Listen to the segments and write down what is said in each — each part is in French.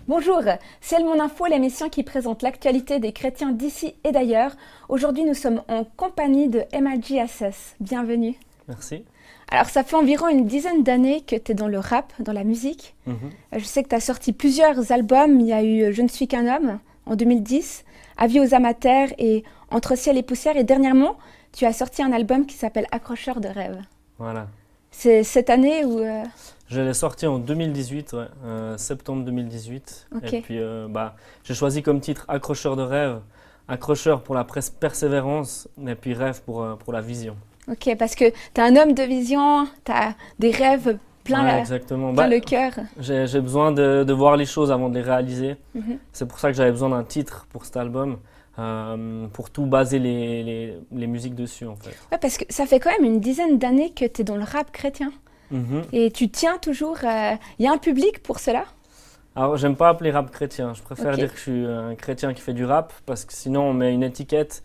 Bonjour, c'est Mon Info, l'émission qui présente l'actualité des chrétiens d'ici et d'ailleurs. Aujourd'hui, nous sommes en compagnie de MLG Access. Bienvenue. Merci. Alors, ça fait environ une dizaine d'années que tu es dans le rap, dans la musique. Je sais que tu as sorti plusieurs albums. Il y a eu Je ne suis qu'un homme en 2010, Avis aux amateurs et Entre ciel et poussière. Et dernièrement, tu as sorti un album qui s'appelle Accrocheur de rêves. Voilà. C'est cette année où... Je l'ai sorti en 2018, septembre 2018. Ok. Et puis, j'ai choisi comme titre Accrocheur de rêve. Accrocheur pour la persévérance et puis rêve pour la vision. Ok, parce que tu es un homme de vision, tu as des rêves plein, exactement. plein le cœur. J'ai besoin de voir les choses avant de les réaliser. C'est pour ça que j'avais besoin d'un titre pour cet album, pour tout baser les musiques dessus en fait. Ouais, parce que ça fait quand même une dizaine d'années que tu es dans le rap chrétien. Et tu tiens toujours... Il y a un public pour cela? Alors, j'aime pas appeler rap chrétien. Je préfère dire que je suis un chrétien qui fait du rap parce que sinon on met une étiquette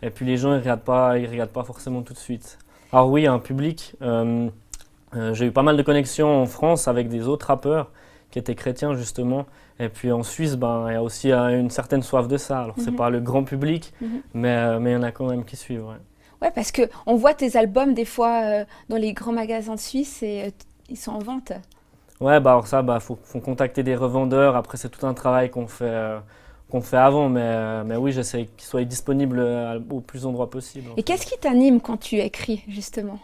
et puis les gens ils regardent pas forcément tout de suite. Alors oui, il y a un public. J'ai eu pas mal de connexions en France avec des autres rappeurs qui étaient chrétiens justement. Et puis en Suisse, il y a aussi une certaine soif de ça. Alors c'est pas le grand public, mais il y en a quand même qui suivent. Ouais. Ouais, parce qu'on voit tes albums des fois dans les grands magasins de Suisse et ils sont en vente. Ouais, alors ça, faut contacter des revendeurs. Après, c'est tout un travail qu'on fait avant. Mais oui, j'essaie qu'ils soient disponibles au plus d'endroits possible. Et qu'est-ce qui t'anime quand tu écris, justement?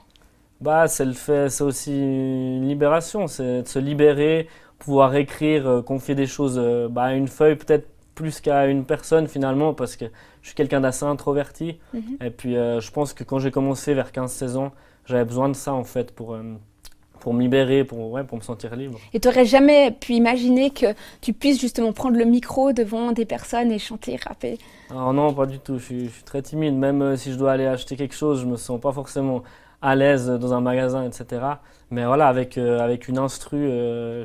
C'est aussi une libération. C'est de se libérer, pouvoir écrire, confier des choses à une feuille, peut-être plus qu'à une personne finalement, parce que je suis quelqu'un d'assez introverti. Et puis, je pense que quand j'ai commencé vers 15-16 ans, j'avais besoin de ça en fait pour me libérer, pour me sentir libre. Et tu n'aurais jamais pu imaginer que tu puisses justement prendre le micro devant des personnes et chanter, rapper? Alors non, pas du tout. Je suis très timide. Même si je dois aller acheter quelque chose, je me sens pas forcément à l'aise dans un magasin, etc. Mais voilà, avec une instru,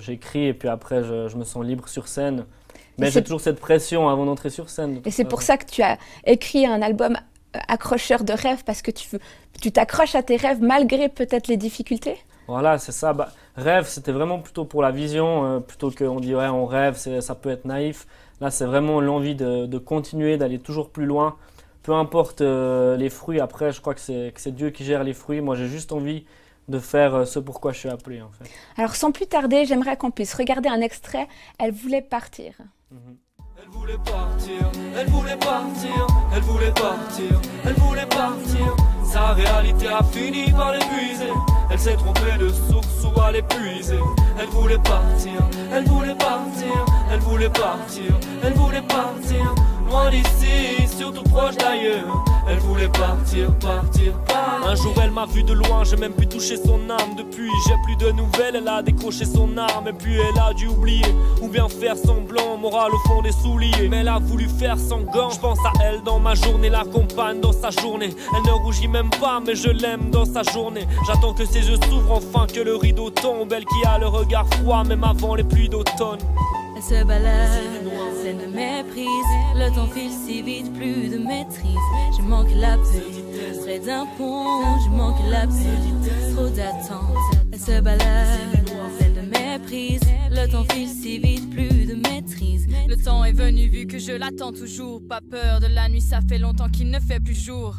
j'écris et puis après, je me sens libre sur scène. Mais j'ai toujours cette pression avant d'entrer sur scène. Et c'est pour ça que tu as écrit un album accrocheur de rêves, parce que tu t'accroches à tes rêves malgré peut-être les difficultés? Voilà, c'est ça. Rêve, c'était vraiment plutôt pour la vision, plutôt qu'on dit ouais, on rêve, ça peut être naïf. Là, c'est vraiment l'envie de continuer, d'aller toujours plus loin. Peu importe les fruits, après, je crois que c'est Dieu qui gère les fruits. Moi, j'ai juste envie de faire ce pourquoi je suis appelé, en fait. Alors, sans plus tarder, j'aimerais qu'on puisse regarder un extrait. Elle voulait partir. Elle voulait partir, elle voulait partir, elle voulait partir, elle voulait partir. Sa réalité a fini par l'épuiser. Elle s'est trompée de source où aller puiser. Elle voulait partir, elle voulait partir, elle voulait partir, elle voulait partir. Loin d'ici, surtout proche d'ailleurs. Elle voulait partir, partir, partir. Un jour elle m'a vu de loin, j'ai même pu toucher son âme. Depuis j'ai plus de nouvelles, elle a décroché son arme. Et puis elle a dû oublier, ou bien faire semblant. Moral au fond des souliers, mais elle a voulu faire sans gants. Je pense à elle dans ma journée, l'accompagne dans sa journée. Elle ne rougit même pas, mais je l'aime dans sa journée. J'attends que ses yeux s'ouvrent enfin, que le rideau tombe. Elle qui a le regard froid, même avant les pluies d'automne. Elle se balade, pleine de méprise. Le temps file si vite, plus de maîtrise. Je manque la paix, près d'un pont. Je manque la paix, trop d'attente. Elle se balade, pleine de méprise. Le temps file si vite, plus de maîtrise. Le temps est venu vu que je l'attends toujours. Pas peur de la nuit, ça fait longtemps qu'il ne fait plus jour.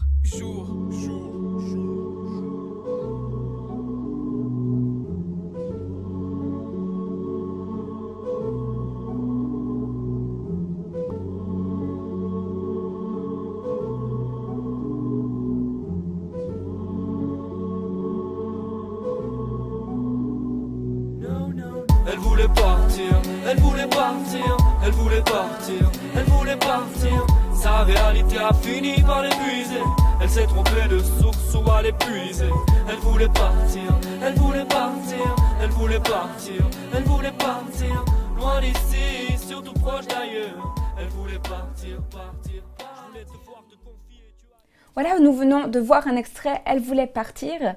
Elle voulait partir, elle voulait partir, elle voulait partir, elle voulait partir. Sa réalité a fini par l'épuiser. Elle s'est trompée de source où aller puiser. Elle voulait partir, elle voulait partir, elle voulait partir, elle voulait partir. Loin d'ici, surtout proche d'ailleurs. Elle voulait partir, partir, partir. Je voulais te voir, te confier, tu as... Voilà, nous venons de voir un extrait. Elle voulait partir.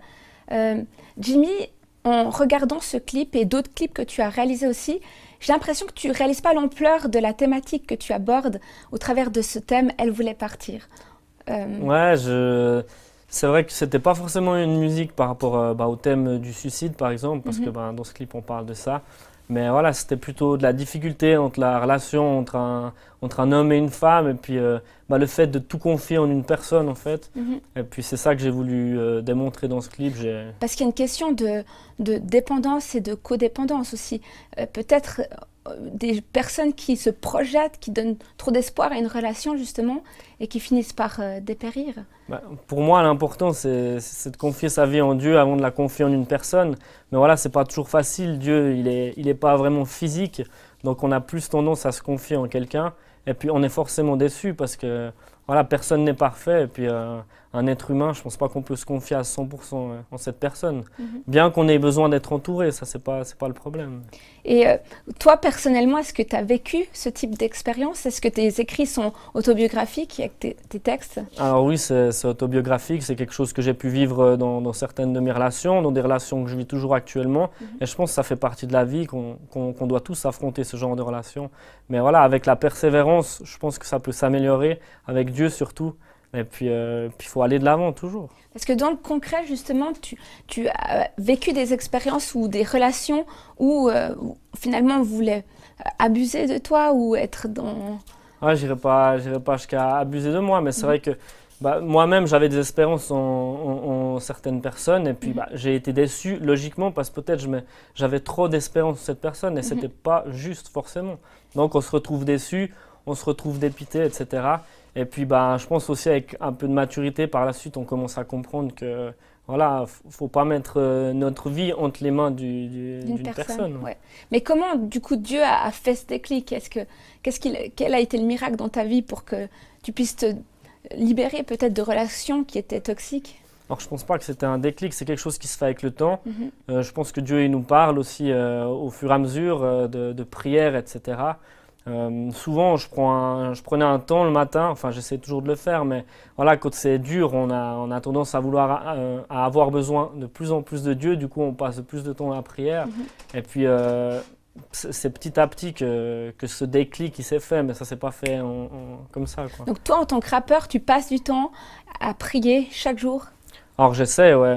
Jimmy, en regardant ce clip et d'autres clips que tu as réalisés aussi, j'ai l'impression que tu ne réalises pas l'ampleur de la thématique que tu abordes au travers de ce thème « Elle voulait partir ». Ouais, c'est vrai que c'était pas forcément une musique par rapport au thème du suicide par exemple, parce que dans ce clip on parle de ça. Mais voilà, c'était plutôt de la difficulté entre la relation entre un homme et une femme, et puis le fait de tout confier en une personne, en fait. Et puis c'est ça que j'ai voulu démontrer dans ce clip. Parce qu'il y a une question de dépendance et de codépendance aussi. Peut-être des personnes qui se projettent, qui donnent trop d'espoir à une relation, justement, et qui finissent par dépérir. Pour moi, l'important, c'est de confier sa vie en Dieu avant de la confier en une personne. Mais voilà, c'est pas toujours facile. Dieu, il est pas vraiment physique. Donc on a plus tendance à se confier en quelqu'un. Et puis on est forcément déçu parce que voilà, personne n'est parfait. Et puis un être humain, je pense pas qu'on peut se confier à 100% en cette personne. Bien qu'on ait besoin d'être entouré, ça c'est pas le problème. Et toi, personnellement, est-ce que tu as vécu ce type d'expérience? Est-ce que tes écrits sont autobiographiques avec tes textes? Alors oui, c'est autobiographique, c'est quelque chose que j'ai pu vivre dans certaines de mes relations, dans des relations que je vis toujours actuellement. Et je pense que ça fait partie de la vie, qu'on doit tous affronter ce genre de relations. Mais voilà, avec la persévérance, je pense que ça peut s'améliorer, avec Dieu surtout. Et puis, il faut aller de l'avant toujours. Parce que dans le concret, justement, tu as vécu des expériences ou des relations où finalement on voulait abuser de toi ou être dans... Ouais, j'irai pas jusqu'à abuser de moi, mais c'est vrai que moi-même j'avais des espérances en certaines personnes et puis j'ai été déçu logiquement parce que peut-être j'avais trop d'espérances en cette personne et c'était pas juste forcément. Donc on se retrouve déçu, on se retrouve dépité, etc. Et puis je pense aussi avec un peu de maturité par la suite on commence à comprendre que voilà, faut pas mettre notre vie entre les mains d'une personne. Ouais. Mais comment du coup Dieu a fait ce déclic? Quel a été le miracle dans ta vie pour que tu puisses te libérer peut-être de relations qui étaient toxiques? Alors je pense pas que c'était un déclic, c'est quelque chose qui se fait avec le temps. Je pense que Dieu il nous parle aussi au fur et à mesure de prières, etc. Souvent, je prenais un temps le matin, enfin j'essaie toujours de le faire, mais voilà, quand c'est dur, on a tendance à vouloir à avoir besoin de plus en plus de Dieu, du coup on passe plus de temps à la prière. Et puis c'est petit à petit que ce déclic il s'est fait, mais ça s'est pas fait comme ça, quoi. Donc toi, en tant que rappeur, tu passes du temps à prier chaque jour? Alors j'essaie, ouais.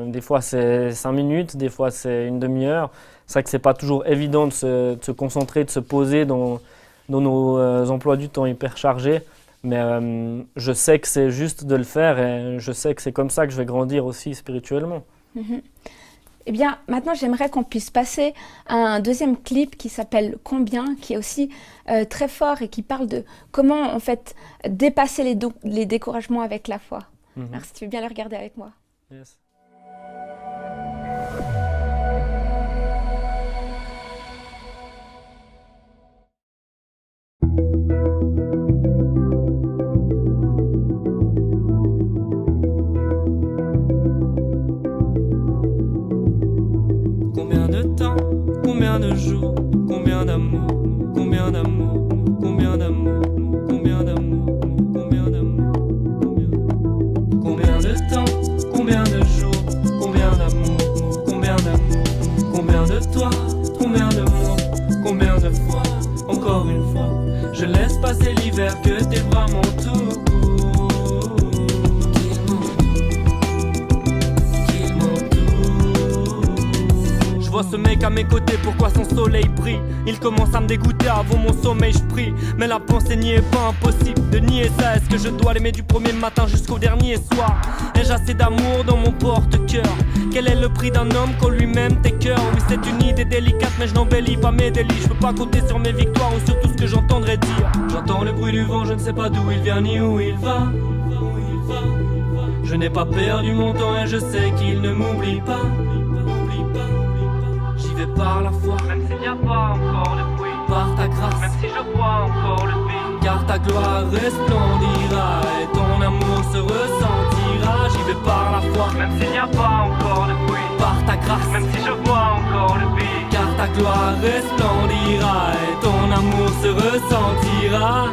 Des fois c'est 5 minutes, des fois c'est une demi-heure. C'est vrai que c'est pas toujours évident de se concentrer, de se poser dans nos emplois du temps hyper chargés. Mais je sais que c'est juste de le faire et je sais que c'est comme ça que je vais grandir aussi spirituellement. Eh bien, maintenant j'aimerais qu'on puisse passer à un deuxième clip qui s'appelle « Combien ?» qui est aussi très fort et qui parle de comment en fait dépasser les découragements avec la foi. Alors si tu veux bien le regarder avec moi. Yes. Combien de temps, combien de jours, combien d'amour, combien d'amour, combien d'amour, combien d'amour, combien d'amour, combien de temps, combien de jours, combien d'amour, combien d'amour, combien de toi, combien de moi, combien de fois, encore une fois, je laisse passer l'hiver que tes bras m'entourent. Je vois ce mec à mes côtés, pourquoi son soleil brille? Il commence à me dégoûter, avant mon sommeil je prie. Mais la pensée n'y est pas impossible de nier ça. Est-ce que je dois l'aimer du premier matin jusqu'au dernier soir? Ai-je assez d'amour dans mon porte-cœur? Quel est le prix d'un homme qu'on lui-même tes cœurs? Oui, c'est une idée délicate mais je n'embellis pas mes délits. Je peux pas compter sur mes victoires ou sur tout ce que j'entendrais dire. J'entends le bruit du vent, je ne sais pas d'où il vient ni où il va. Je n'ai pas perdu mon temps et je sais qu'il ne m'oublie pas. Par la foi, même s'il n'y a pas encore de bruit, par ta grâce, même si je vois encore le pays, car ta gloire resplendira et ton amour se ressentira. J'y vais par la foi, même s'il n'y a pas encore de bruit, par ta grâce, même si je vois encore le pays, car ta gloire resplendira et ton amour se ressentira.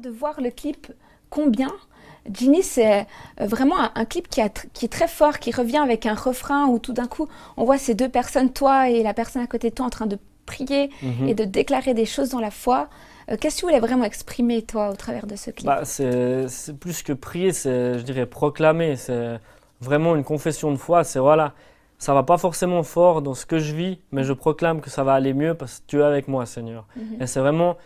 De voir le clip Combien? Ginny, c'est vraiment un clip qui est très fort, qui revient avec un refrain où tout d'un coup on voit ces deux personnes, toi et la personne à côté de toi, en train de prier et de déclarer des choses dans la foi. Qu'est-ce que tu voulais vraiment exprimer, toi, au travers de ce clip? Bah, c'est plus que prier, c'est, je dirais, proclamer. C'est vraiment une confession de foi. C'est voilà, ça va pas forcément fort dans ce que je vis, mais je proclame que ça va aller mieux parce que tu es avec moi, Seigneur. Et c'est vraiment,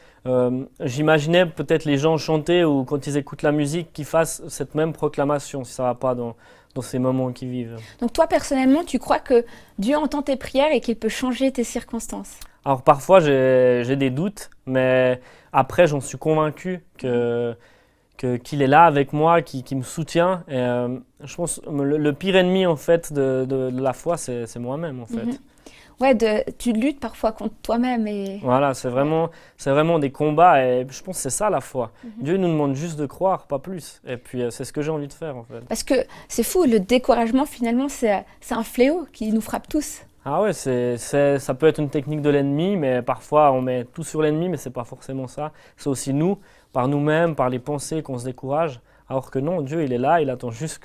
j'imaginais peut-être les gens chanter ou quand ils écoutent la musique qu'ils fassent cette même proclamation si ça va pas dans ces moments qu'ils vivent. Donc toi, personnellement, tu crois que Dieu entend tes prières et qu'il peut changer tes circonstances? Alors parfois j'ai des doutes, mais après j'en suis convaincu qu'il est là avec moi, qui me soutient. Et je pense que le pire ennemi en fait de la foi, c'est moi-même en fait. Ouais, tu luttes parfois contre toi-même et... Voilà, c'est vraiment des combats et je pense que c'est ça la foi. Dieu nous demande juste de croire, pas plus. Et puis c'est ce que j'ai envie de faire en fait. Parce que c'est fou, le découragement finalement c'est un fléau qui nous frappe tous. Ah ouais, ça peut être une technique de l'ennemi, mais parfois on met tout sur l'ennemi, mais c'est pas forcément ça. C'est aussi nous, par nous-mêmes, par les pensées qu'on se décourage. Alors que non, Dieu il est là, il attend juste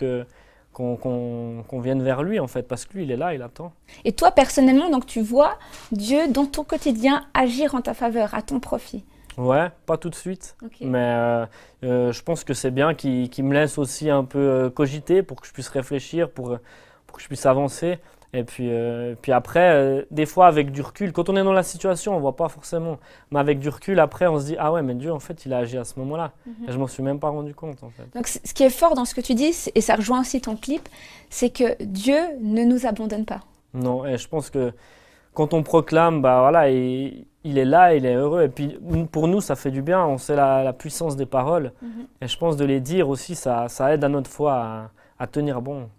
qu'on vienne vers lui en fait, parce que lui il est là, il attend. Et toi personnellement, donc tu vois Dieu dans ton quotidien agir en ta faveur, à ton profit? Ouais, pas tout de suite, Okay. mais je pense que c'est bien qu'il me laisse aussi un peu cogiter pour que je puisse réfléchir, pour que je puisse avancer. Et puis après, des fois avec du recul, quand on est dans la situation, on ne voit pas forcément. Mais avec du recul, après, on se dit « Ah ouais, mais Dieu, en fait, il a agi à ce moment-là. Et je m'en suis même pas rendu compte, en fait. Donc ce qui est fort dans ce que tu dis, et ça rejoint aussi ton clip, c'est que Dieu ne nous abandonne pas. Non, et je pense que quand on proclame, bah voilà, il est là, il est heureux. Et puis pour nous, ça fait du bien, on sait la puissance des paroles. Et je pense de les dire aussi, ça aide à notre foi à tenir bon.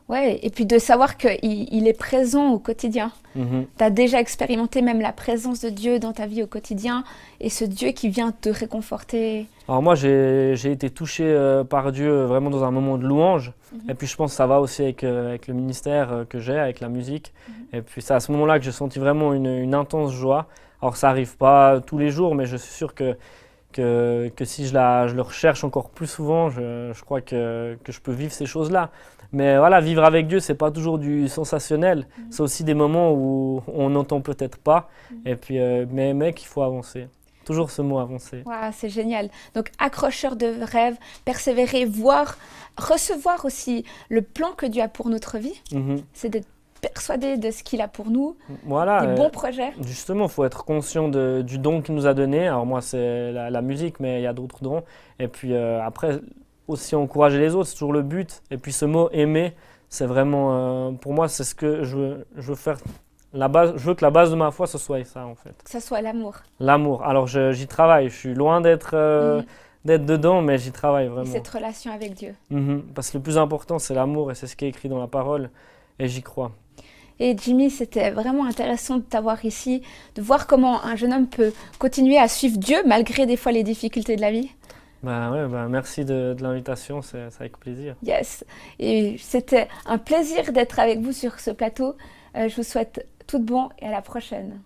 Ouais, et puis de savoir qu'il est présent au quotidien. Tu as déjà expérimenté même la présence de Dieu dans ta vie au quotidien et ce Dieu qui vient te réconforter. Alors moi, j'ai été touché par Dieu vraiment dans un moment de louange. Et puis je pense que ça va aussi avec le ministère que j'ai, avec la musique. Et puis c'est à ce moment-là que j'ai senti vraiment une intense joie. Alors ça n'arrive pas tous les jours, mais je suis sûr que si je le recherche encore plus souvent, je crois que je peux vivre ces choses-là. Mais voilà, vivre avec Dieu, c'est pas toujours du sensationnel. C'est aussi des moments où on n'entend peut-être pas. Et puis, mais mec, il faut avancer. Toujours ce mot, avancer. Wow, c'est génial. Donc, accrocheur de rêves, persévérer, recevoir aussi le plan que Dieu a pour notre vie. C'est d'être persuadé de ce qu'il a pour nous, voilà, des bons projets. Justement, il faut être conscient du don qu'il nous a donné. Alors moi, c'est la musique, mais il y a d'autres dons. Et puis après, aussi encourager les autres, c'est toujours le but. Et puis ce mot « aimer », c'est vraiment, pour moi, c'est ce que je veux faire. Je veux que la base de ma foi, ce soit ça, en fait. Que ce soit l'amour. L'amour. Alors j'y travaille. Je suis loin d'être dedans, mais j'y travaille vraiment. Et cette relation avec Dieu. Parce que le plus important, c'est l'amour et c'est ce qui est écrit dans la parole. Et j'y crois. Et Jimmy, c'était vraiment intéressant de t'avoir ici, de voir comment un jeune homme peut continuer à suivre Dieu malgré des fois les difficultés de la vie. Merci de l'invitation, c'est avec plaisir. Yes. Et c'était un plaisir d'être avec vous sur ce plateau. Je vous souhaite tout de bon et à la prochaine.